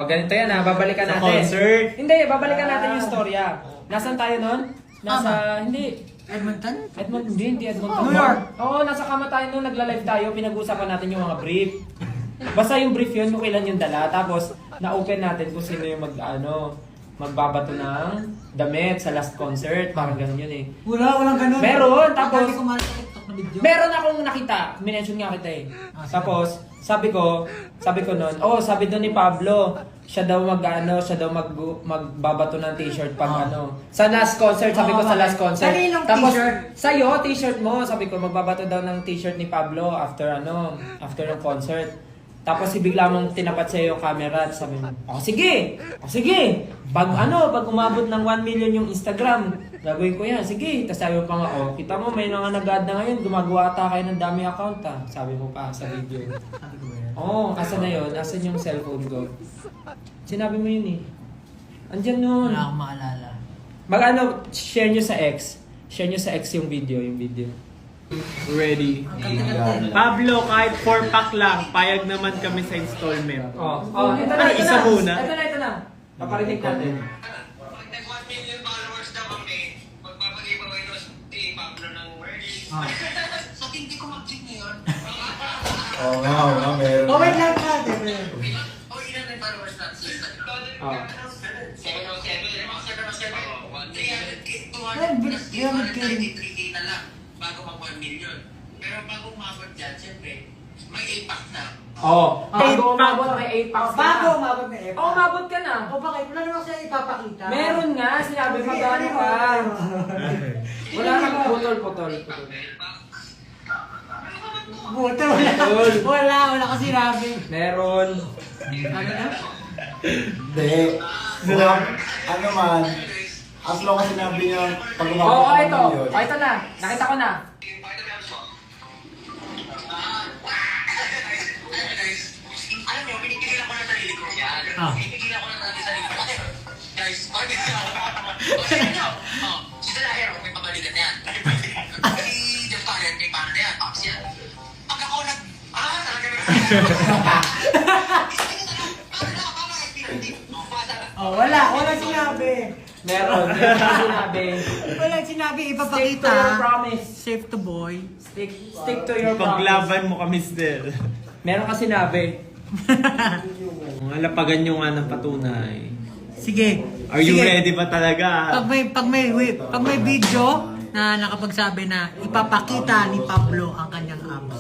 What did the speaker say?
Ganito yan ha, babalikan Sa natin. concert? Hindi, babalikan natin yung storya. Nasaan tayo nun? Hindi. Edmonton? Hindi Edmonton. New York. Oo, nasa kama tayo nung nagla-live tayo, pinag-usapan natin yung mga brief. Basta yung brief yun, kung kailan yung dala. Tapos, na-open natin kung sino yung magbabato ng damit sa last concert. Parang ganun yun eh. Walang ganun. Meron, tapos- Dati ko mahal sa TikTok na video. Meron akong nakita, minention nga kita eh. Tapos, sabi ko noon, sabi doon ni Pablo, siya daw magbabato ng t-shirt pag sa last concert, sabi ko sa last concert. Kaninong Tapos, t-shirt? sa'yo, t-shirt mo, sabi ko, magbabato daw ng t-shirt ni Pablo after ng concert. Tapos, bigla mong tinapat sa'yo yung camera at sabi mo, sige! Pag umabot ng 1 million yung Instagram, gagawin ko yan, sige. Tapos sabi mo pa nga, kita mo, may mga nag-add na ngayon, gumagawa ata kayo ng dami account Sabi mo pa sa video. Asan na yun? Asan yung cellphone ko? Sinabi mo yun eh. Andyan nun. Wala akong maalala. Share nyo sa X. Share nyo sa X yung video. Ready. Pablo, kahit 4-pack lang, payag naman kami sa installment. Ito Ano, isa muna? Ito na. Paparinig natin. Pag nag-1 million followers na kami, magpapag-giveaway ko si Pablo ng merch. So, hindi ko mag-check ngayon. Oo nga, meron. Wait lang ka. Ilan na yung followers natin? 707. 293K na lang bago mag-1 million. Pero bago umabot dyan, siyempre, may 8-pack na. Bago umabot, may 8 packs Bago na. umabot na eh. Umabot ka na. Bakit? Wala naman siya ipapakita. Meron nga, sinabi mo gano ka. Wala nang putol. Buto, wala kasi sinabi. Meron. Ano na? Hindi. Ano man, as long as sinabi niya, pag Ito. Ito na. Nakita ko na. Alam niyo, pinipigilan ko na sarili ko. Pinipigilan ko na sarili ko. Guys, bakit si Dalahero, may pabalikan na yan. Si Jeff Talent, may paano na yan. Pops yan. Pag ako talaga Wala sinabi. Meron sinabi. Walang sinabi Stick ipapakita. to your promise. Safe to boy. Stick to your promise. Paglaban mo kami still. Meron ka sinabi. Alapagan nyo nga ng patunay. Sige. Are you Sige. ready ba talaga? Pag may video na nakapagsabi na ipapakita ni Pablo ang kanyang abs.